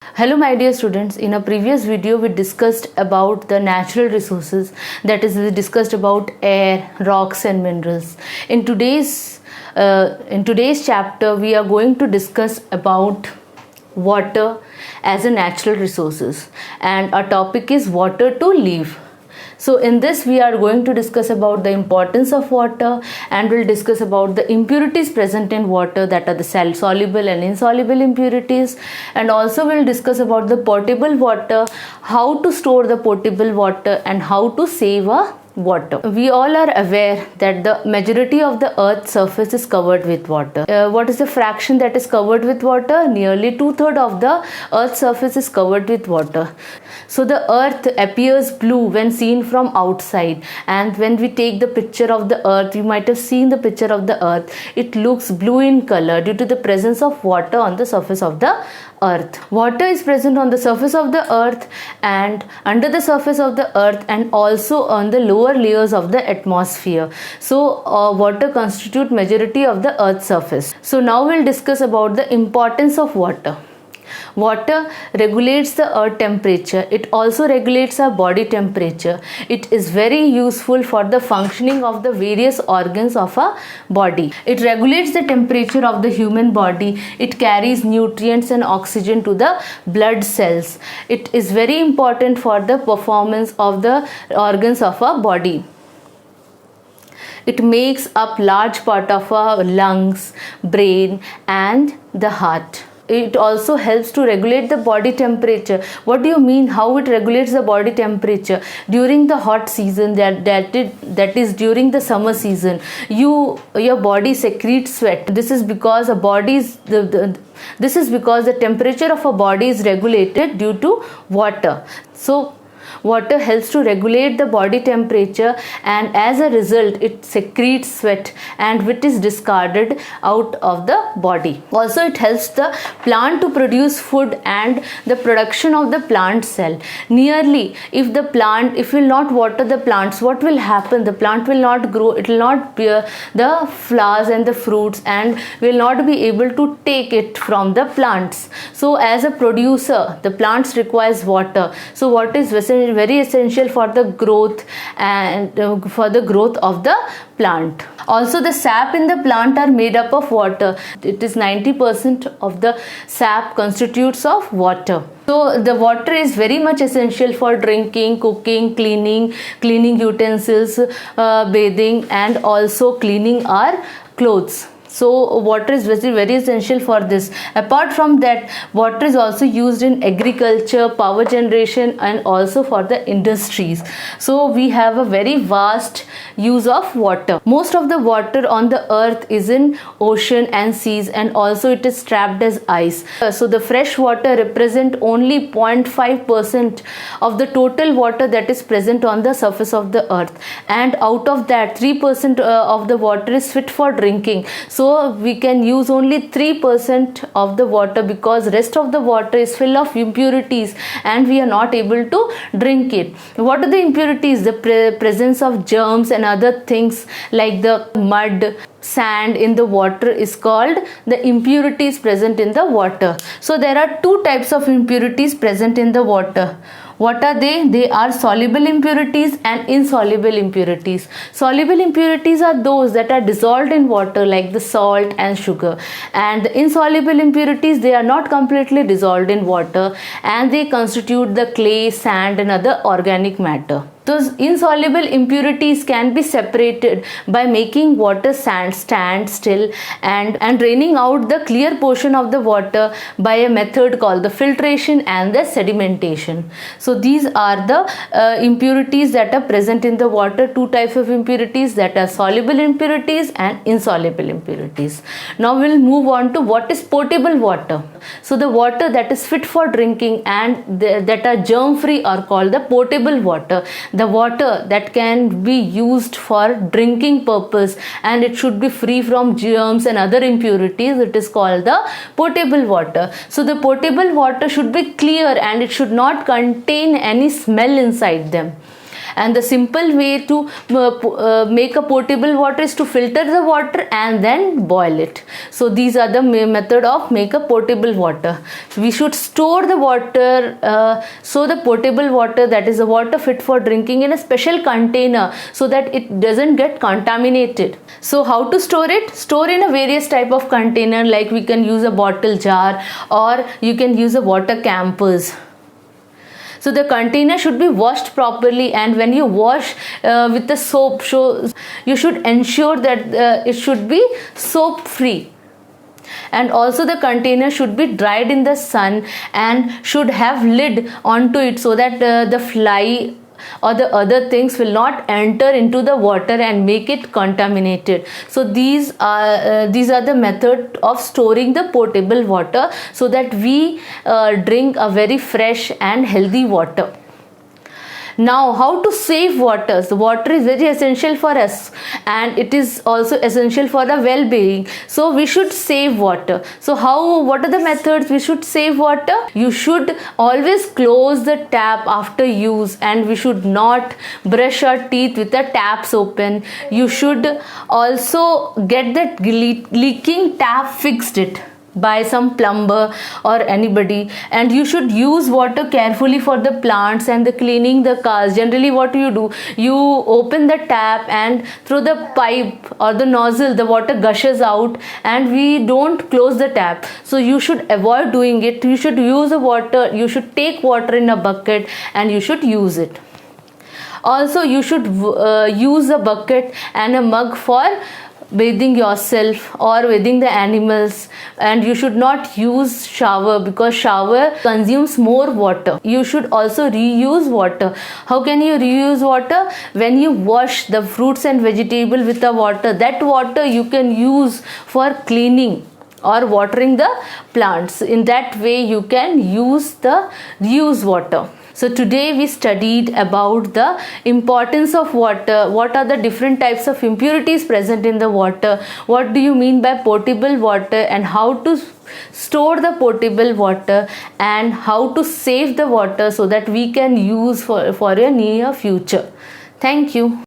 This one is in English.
Hello my dear students, in a previous video we discussed about the natural resources, that is we discussed about air, rocks and minerals. In today's chapter we are going to discuss about water as a natural resources, and our topic is water to live. So in this we are going to discuss about the importance of water, and we'll discuss about the impurities present in water, that are the soluble and insoluble impurities, and also we'll discuss about the potable water, how to store the potable water and how to save water. We all are aware that the majority of the earth's surface is covered with water. What is the fraction that is covered with water? Nearly 2/3 of the earth's surface is covered with water. So the earth appears blue when seen from outside, and when we take the picture of the earth, you might have seen the picture of the earth, it looks blue in color due to the presence of water on the surface of the earth. Water is present on the surface of the earth and under the surface of the earth, and also on the lower layers of the atmosphere. So water constitute majority of the earth's surface. So now we'll discuss about the importance of water. Water regulates the earth temperature. It also regulates our body temperature. It is very useful for the functioning of the various organs of our body. It regulates the temperature of the human body. It carries nutrients and oxygen to the blood cells. It is very important for the performance of the organs of our body. It makes up large part of our lungs, brain and the heart. It also helps to regulate the body temperature. What do you mean how it regulates the body temperature? During the hot season, that is during the summer season, your body secretes sweat. This is because the temperature of a body is regulated due to water. So water helps to regulate the body temperature, and as a result it secretes sweat, and which is discarded out of the body. Also it helps the plant to produce food and the production of the plant cell. If will not water the plants, what will happen? The plant will not grow, it will not bear the flowers and the fruits, and will not be able to take it from the plants. So as a producer, the plants requires water. So water is very essential for the growth and for the growth of the plant. Also the sap in the plant are made up of water. It is 90% of the sap constitutes of water. So the water is very much essential for drinking, cooking, cleaning utensils, bathing and also cleaning our clothes. So water is very essential for this. Apart from that, water is also used in agriculture, power generation and also for the industries. So we have a very vast use of water. Most of the water on the earth is in ocean and seas, and also it is trapped as ice. So the fresh water represent only 0.5% of the total water that is present on the surface of the earth, and out of that 3% of the water is fit for drinking. So we can use only 3% of the water, because rest of the water is full of impurities and we are not able to drink it. What are the impurities? The presence of germs and other things like the mud, sand in the water is called the impurities present in the water. So there are two types of impurities present in the water. What are they? They are soluble impurities and insoluble impurities. Soluble impurities are those that are dissolved in water, like the salt and sugar. And the insoluble impurities, they are not completely dissolved in water, and they constitute the clay, sand and other organic matter. Those insoluble impurities can be separated by making water stand still and draining out the clear portion of the water by a method called the filtration and the sedimentation. So these are the impurities that are present in the water. Two types of impurities, that are soluble impurities and insoluble impurities. Now we'll move on to what is potable water. So the water that is fit for drinking and that are germ free are called the potable water. The water that can be used for drinking purpose and it should be free from germs and other impurities, it is called the potable water. So the potable water should be clear and it should not contain any smell inside them. And the simple way to make a potable water is to filter the water and then boil it. So these are the method of make a potable water. We should store the water, so the potable water, that is the water fit for drinking, in a special container so that it doesn't get contaminated. So how to store it? Store in a various type of container, like we can use a bottle jar or you can use a water campers. So the container should be washed properly, and when you wash with the soap, you should ensure that it should be soap free. And also the container should be dried in the sun and should have lid onto it so that the fly or the other things will not enter into the water and make it contaminated. So these are the method of storing the potable water so that we drink a very fresh and healthy water. Now, how to save water? So water is very essential for us, and it is also essential for the well-being. So we should save water. So what are the methods we should save water? You should always close the tap after use, and we should not brush our teeth with the taps open. You should also get that leaking tap fixed it by some plumber or anybody, and you should use water carefully for the plants and the cleaning the cars. Generally what do, you open the tap, and through the pipe or the nozzle the water gushes out, and we don't close the tap. So you should avoid doing it. You should use the water, you should take water in a bucket and you should use it. Also you should use a bucket and a mug for bathing yourself or bathing the animals, and you should not use shower because shower consumes more water. You should also reuse water. How can you reuse water? When you wash the fruits and vegetable with the water, that water you can use for cleaning or watering the plants. In that way you can use the reused water. So today we studied about the importance of water. What are the different types of impurities present in the water? What do you mean by potable water, and how to store the potable water, and how to save the water so that we can use for a near future. Thank you.